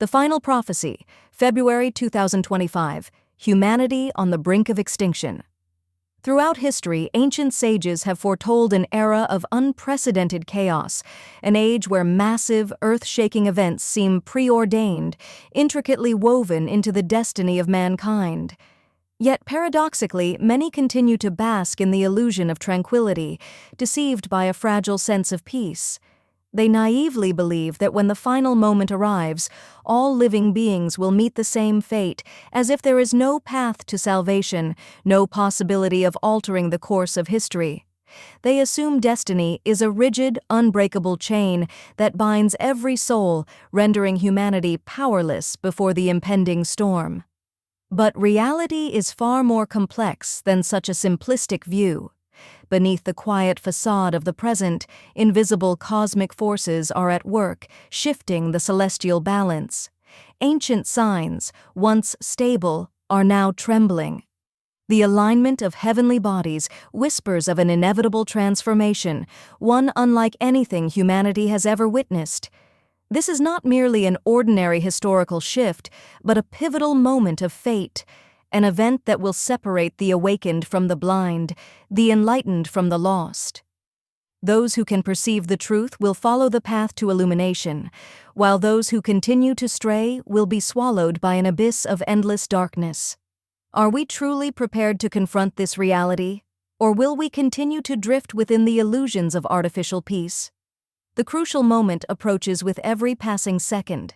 The Final Prophecy, February 2025, Humanity on the Brink of Extinction. Throughout history, ancient sages have foretold an era of unprecedented chaos, an age where massive, earth-shaking events seem preordained, intricately woven into the destiny of mankind. Yet paradoxically, many continue to bask in the illusion of tranquility, deceived by a fragile sense of peace. They naively believe that when the final moment arrives, all living beings will meet the same fate, as if there is no path to salvation, no possibility of altering the course of history. They assume destiny is a rigid, unbreakable chain that binds every soul, rendering humanity powerless before the impending storm. But reality is far more complex than such a simplistic view. Beneath the quiet facade of the present, invisible cosmic forces are at work, shifting the celestial balance. Ancient signs, once stable, are now trembling. The alignment of heavenly bodies whispers of an inevitable transformation, one unlike anything humanity has ever witnessed. This is not merely an ordinary historical shift, but a pivotal moment of fate, an event that will separate the awakened from the blind, the enlightened from the lost. Those who can perceive the truth will follow the path to illumination, while those who continue to stray will be swallowed by an abyss of endless darkness. Are we truly prepared to confront this reality, or will we continue to drift within the illusions of artificial peace? The crucial moment approaches with every passing second.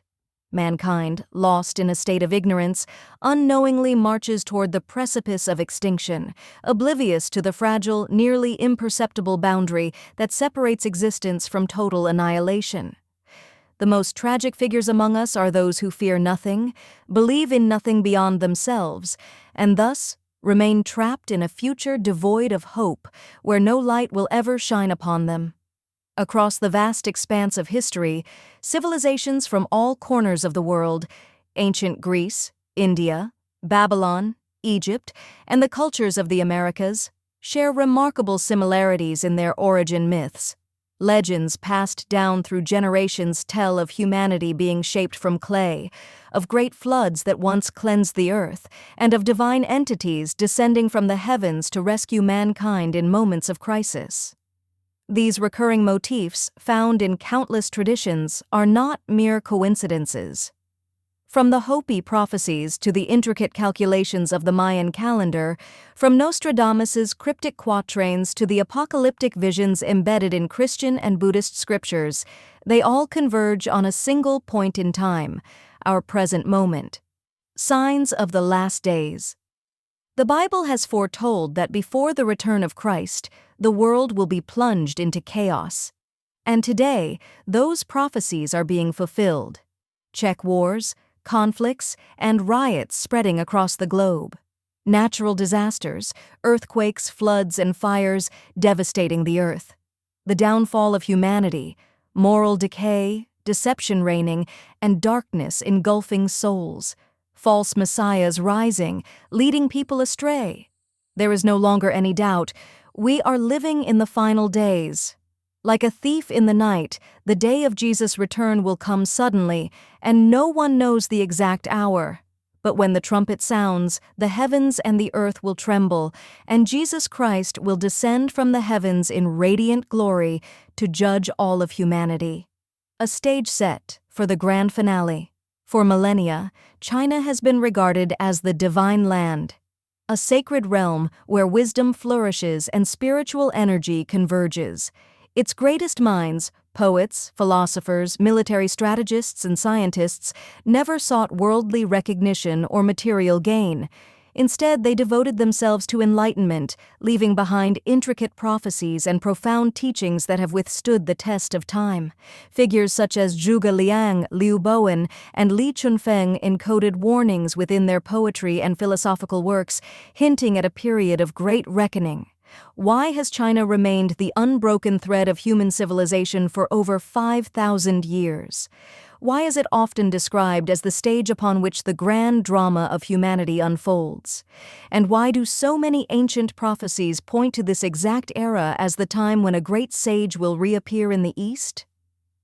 Mankind, lost in a state of ignorance, unknowingly marches toward the precipice of extinction, oblivious to the fragile, nearly imperceptible boundary that separates existence from total annihilation. The most tragic figures among us are those who fear nothing, believe in nothing beyond themselves, and thus remain trapped in a future devoid of hope, where no light will ever shine upon them. Across the vast expanse of history, civilizations from all corners of the world, ancient Greece, India, Babylon, Egypt, and the cultures of the Americas, share remarkable similarities in their origin myths. Legends passed down through generations tell of humanity being shaped from clay, of great floods that once cleansed the earth, and of divine entities descending from the heavens to rescue mankind in moments of crisis. These recurring motifs, found in countless traditions, are not mere coincidences. From the Hopi prophecies to the intricate calculations of the Mayan calendar, from Nostradamus's cryptic quatrains to the apocalyptic visions embedded in Christian and Buddhist scriptures, they all converge on a single point in time, our present moment. Signs of the last days. The Bible has foretold that before the return of Christ, the world will be plunged into chaos. And today, those prophecies are being fulfilled. Check wars, conflicts, and riots spreading across the globe. Natural disasters, earthquakes, floods, and fires devastating the earth. The downfall of humanity, moral decay, deception reigning, and darkness engulfing souls. False messiahs rising, leading people astray. There is no longer any doubt. We are living in the final days. Like a thief in the night, the day of Jesus' return will come suddenly, and no one knows the exact hour. But when the trumpet sounds, the heavens and the earth will tremble, and Jesus Christ will descend from the heavens in radiant glory to judge all of humanity. A stage set for the grand finale. For millennia, China has been regarded as the divine land, a sacred realm where wisdom flourishes and spiritual energy converges. Its greatest minds, poets, philosophers, military strategists, and scientists, never sought worldly recognition or material gain. Instead, they devoted themselves to enlightenment, leaving behind intricate prophecies and profound teachings that have withstood the test of time. Figures such as Zhuge Liang, Liu Bowen, and Li Chunfeng encoded warnings within their poetry and philosophical works, hinting at a period of great reckoning. Why has China remained the unbroken thread of human civilization for over 5,000 years? Why is it often described as the stage upon which the grand drama of humanity unfolds? And why do so many ancient prophecies point to this exact era as the time when a great sage will reappear in the East?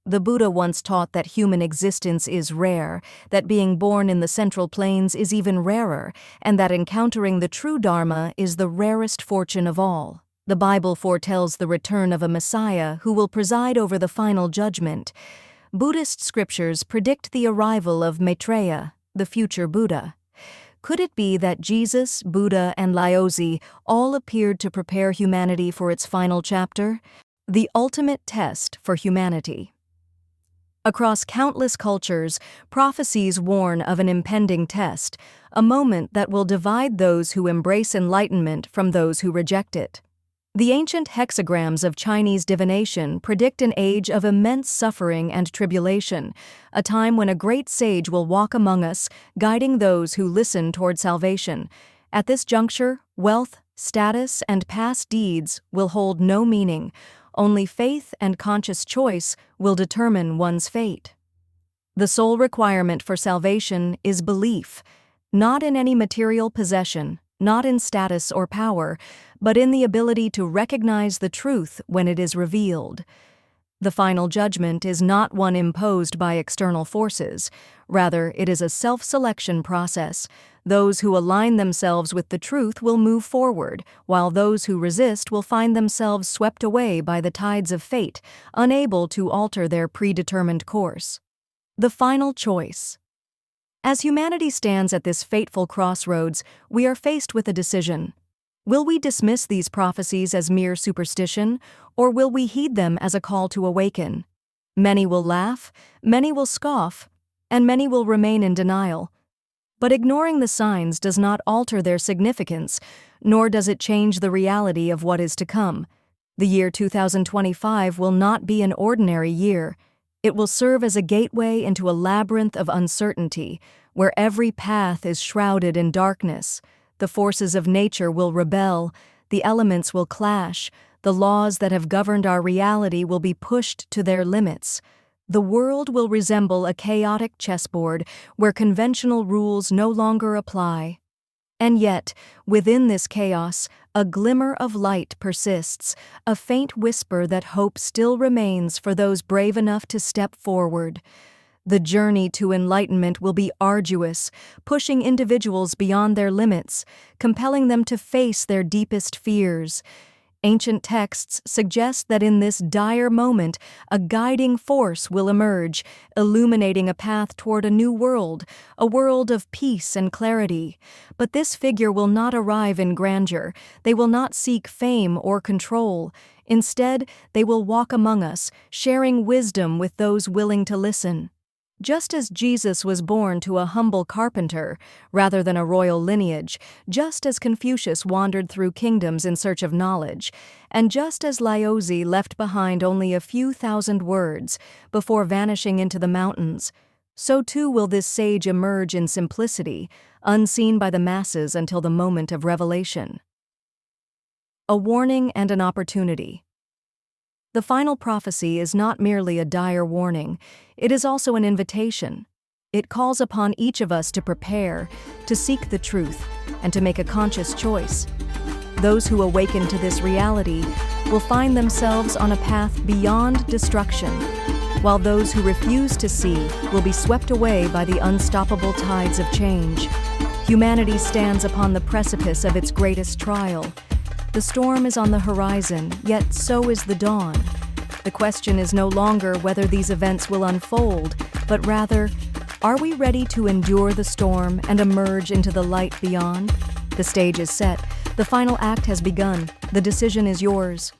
The Buddha once taught that human existence is rare, that being born in the Central Plains is even rarer, and that encountering the true Dharma is the rarest fortune of all. The Bible foretells the return of a Messiah who will preside over the final judgment. Buddhist scriptures predict the arrival of Maitreya, the future Buddha. Could it be that Jesus, Buddha, and Laozi all appeared to prepare humanity for its final chapter? The ultimate test for humanity. Across countless cultures, prophecies warn of an impending test, a moment that will divide those who embrace enlightenment from those who reject it. The ancient hexagrams of Chinese divination predict an age of immense suffering and tribulation, a time when a great sage will walk among us, guiding those who listen toward salvation. At this juncture, wealth, status, and past deeds will hold no meaning. Only faith and conscious choice will determine one's fate. The sole requirement for salvation is belief, not in any material possession, not in status or power, but in the ability to recognize the truth when it is revealed. The final judgment is not one imposed by external forces. Rather, it is a self-selection process. Those who align themselves with the truth will move forward, while those who resist will find themselves swept away by the tides of fate, unable to alter their predetermined course. The final choice. As humanity stands at this fateful crossroads, we are faced with a decision. Will we dismiss these prophecies as mere superstition, or will we heed them as a call to awaken? Many will laugh, many will scoff, and many will remain in denial. But ignoring the signs does not alter their significance, nor does it change the reality of what is to come. The year 2025 will not be an ordinary year. It will serve as a gateway into a labyrinth of uncertainty, where every path is shrouded in darkness. The forces of nature will rebel, the elements will clash, the laws that have governed our reality will be pushed to their limits. The world will resemble a chaotic chessboard where conventional rules no longer apply. And yet, within this chaos, a glimmer of light persists, a faint whisper that hope still remains for those brave enough to step forward. The journey to enlightenment will be arduous, pushing individuals beyond their limits, compelling them to face their deepest fears. Ancient texts suggest that in this dire moment, a guiding force will emerge, illuminating a path toward a new world, a world of peace and clarity. But this figure will not arrive in grandeur. They will not seek fame or control. Instead, they will walk among us, sharing wisdom with those willing to listen. Just as Jesus was born to a humble carpenter, rather than a royal lineage, just as Confucius wandered through kingdoms in search of knowledge, and just as Laozi left behind only a few thousand words before vanishing into the mountains, so too will this sage emerge in simplicity, unseen by the masses until the moment of revelation. A warning and an opportunity. The final prophecy is not merely a dire warning, it is also an invitation. It calls upon each of us to prepare, to seek the truth, and to make a conscious choice. Those who awaken to this reality will find themselves on a path beyond destruction, while those who refuse to see will be swept away by the unstoppable tides of change. Humanity stands upon the precipice of its greatest trial. The storm is on the horizon, yet so is the dawn. The question is no longer whether these events will unfold, but rather, are we ready to endure the storm and emerge into the light beyond? The stage is set. The final act has begun. The decision is yours.